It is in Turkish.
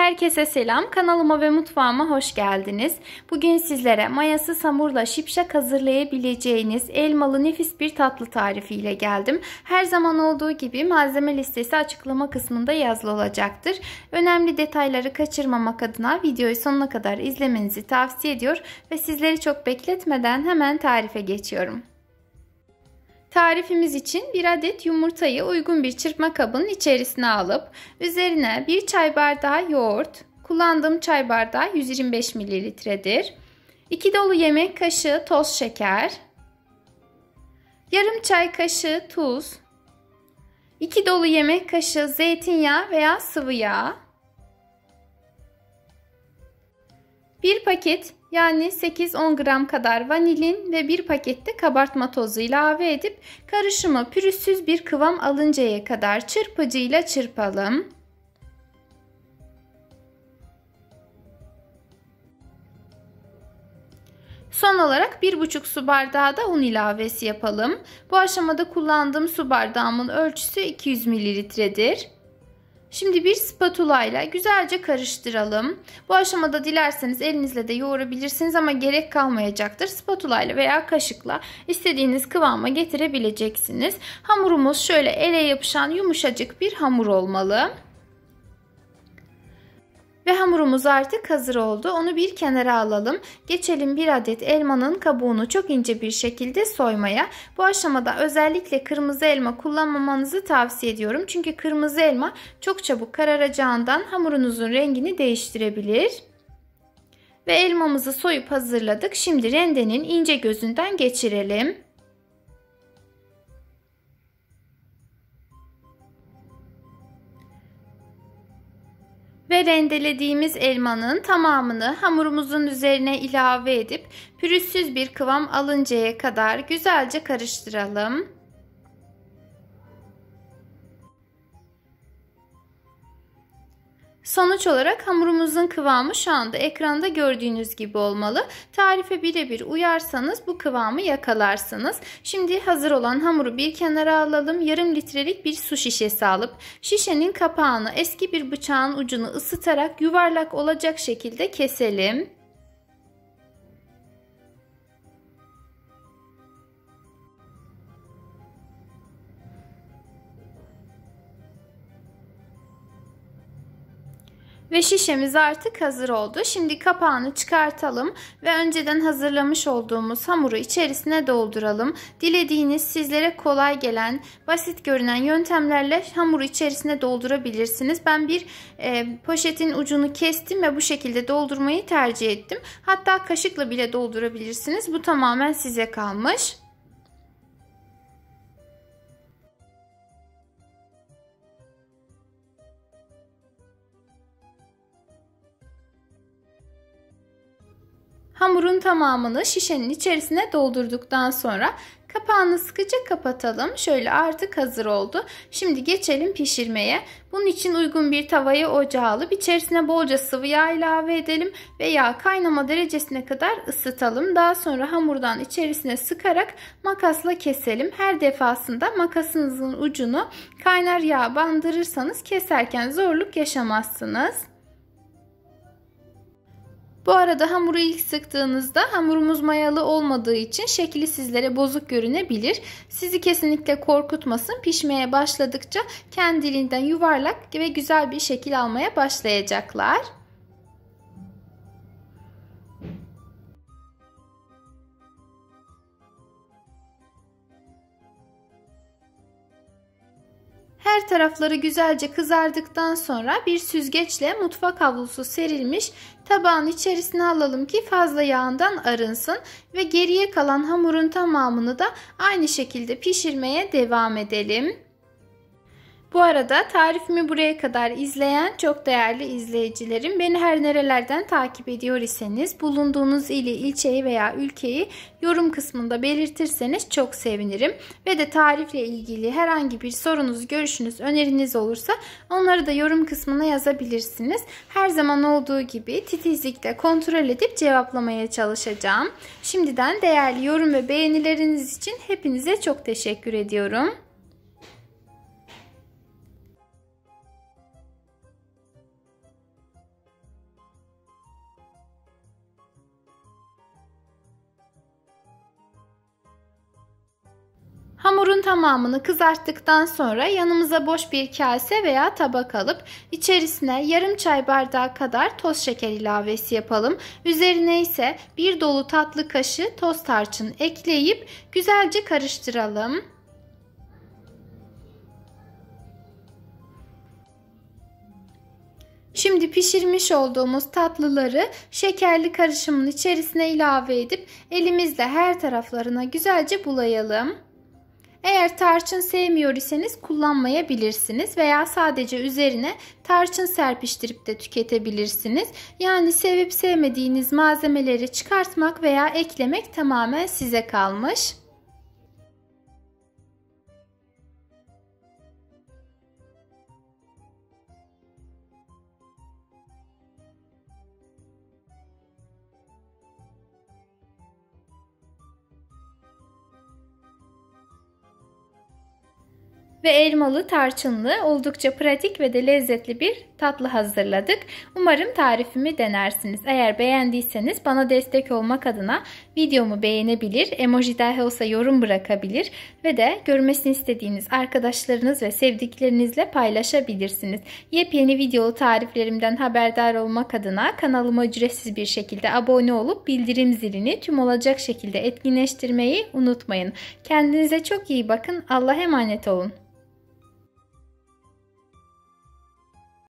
Herkese selam. Kanalıma ve mutfağıma hoş geldiniz. Bugün sizlere mayasız hamurla şipşak hazırlayabileceğiniz elmalı nefis bir tatlı tarifiyle geldim. Her zaman olduğu gibi malzeme listesi açıklama kısmında yazılı olacaktır. Önemli detayları kaçırmamak adına videoyu sonuna kadar izlemenizi tavsiye ediyor ve sizleri çok bekletmeden hemen tarife geçiyorum. Tarifimiz için bir adet yumurtayı uygun bir çırpma kabının içerisine alıp üzerine 1 çay bardağı yoğurt, kullandığım çay bardağı 125 mililitredir. 2 dolu yemek kaşığı toz şeker, yarım çay kaşığı tuz, 2 dolu yemek kaşığı zeytinyağı veya sıvı yağ, 1 paket yani 8-10 gram kadar vanilin ve 1 pakette kabartma tozu ilave edip karışımı pürüzsüz bir kıvam alıncaya kadar çırpıcıyla çırpalım. Son olarak 1,5 su bardağı da un ilavesi yapalım. Bu aşamada kullandığım su bardağımın ölçüsü 200 mililitredir. Şimdi bir spatula ile güzelce karıştıralım. Bu aşamada dilerseniz elinizle de yoğurabilirsiniz ama gerek kalmayacaktır. Spatula ile veya kaşıkla istediğiniz kıvama getirebileceksiniz. Hamurumuz şöyle ele yapışan yumuşacık bir hamur olmalı. Ve hamurumuz artık hazır oldu. Onu bir kenara alalım. Geçelim bir adet elmanın kabuğunu çok ince bir şekilde soymaya. Bu aşamada özellikle kırmızı elma kullanmamanızı tavsiye ediyorum. Çünkü kırmızı elma çok çabuk kararacağından hamurunuzun rengini değiştirebilir. Ve elmamızı soyup hazırladık. Şimdi rendenin ince gözünden geçirelim. Ve rendelediğimiz elmanın tamamını hamurumuzun üzerine ilave edip pürüzsüz bir kıvam alıncaya kadar güzelce karıştıralım. Sonuç olarak hamurumuzun kıvamı şu anda ekranda gördüğünüz gibi olmalı. Tarife birebir uyarsanız bu kıvamı yakalarsınız. Şimdi hazır olan hamuru bir kenara alalım. Yarım litrelik bir su şişesi alıp şişenin kapağını eski bir bıçağın ucunu ısıtarak yuvarlak olacak şekilde keselim. Ve şişemiz artık hazır oldu. Şimdi kapağını çıkartalım ve önceden hazırlamış olduğumuz hamuru içerisine dolduralım. Dilediğiniz, sizlere kolay gelen, basit görünen yöntemlerle hamuru içerisine doldurabilirsiniz. Ben bir poşetin ucunu kestim ve bu şekilde doldurmayı tercih ettim. Hatta kaşıkla bile doldurabilirsiniz. Bu tamamen size kalmış. Hamurun tamamını şişenin içerisine doldurduktan sonra kapağını sıkıca kapatalım. Şöyle artık hazır oldu. Şimdi geçelim pişirmeye. Bunun için uygun bir tavayı ocağa alıp içerisine bolca sıvı yağ ilave edelim ve yağ kaynama derecesine kadar ısıtalım. Daha sonra hamurdan içerisine sıkarak makasla keselim. Her defasında makasınızın ucunu kaynar yağa bandırırsanız keserken zorluk yaşamazsınız. Bu arada hamuru ilk sıktığınızda hamurumuz mayalı olmadığı için şekli sizlere bozuk görünebilir. Sizi kesinlikle korkutmasın. Pişmeye başladıkça kendiliğinden yuvarlak ve güzel bir şekil almaya başlayacaklar. Her tarafları güzelce kızardıktan sonra bir süzgeçle mutfak havlusu serilmiş tabağın içerisine alalım ki fazla yağından arınsın ve geriye kalan hamurun tamamını da aynı şekilde pişirmeye devam edelim. Bu arada tarifimi buraya kadar izleyen çok değerli izleyicilerim, beni her nerelerden takip ediyor iseniz bulunduğunuz ili, ilçeyi veya ülkeyi yorum kısmında belirtirseniz çok sevinirim. Ve de tarifle ilgili herhangi bir sorunuz, görüşünüz, öneriniz olursa onları da yorum kısmına yazabilirsiniz. Her zaman olduğu gibi titizlikle kontrol edip cevaplamaya çalışacağım. Şimdiden değerli yorum ve beğenileriniz için hepinize çok teşekkür ediyorum. Hamurun tamamını kızarttıktan sonra yanımıza boş bir kase veya tabak alıp içerisine yarım çay bardağı kadar toz şeker ilavesi yapalım. Üzerine ise bir dolu tatlı kaşığı toz tarçın ekleyip güzelce karıştıralım. Şimdi pişirmiş olduğumuz tatlıları şekerli karışımın içerisine ilave edip elimizle her taraflarına güzelce bulayalım. Eğer tarçın sevmiyor iseniz kullanmayabilirsiniz veya sadece üzerine tarçın serpiştirip de tüketebilirsiniz. Yani sevip sevmediğiniz malzemeleri çıkartmak veya eklemek tamamen size kalmış. Ve elmalı tarçınlı oldukça pratik ve de lezzetli bir tatlı hazırladık. Umarım tarifimi denersiniz. Eğer beğendiyseniz bana destek olmak adına videomu beğenebilir, emoji dahi olsa yorum bırakabilir ve de görmesini istediğiniz arkadaşlarınız ve sevdiklerinizle paylaşabilirsiniz. Yepyeni videolu tariflerimden haberdar olmak adına kanalıma ücretsiz bir şekilde abone olup bildirim zilini tüm olacak şekilde etkinleştirmeyi unutmayın. Kendinize çok iyi bakın. Allah'a emanet olun.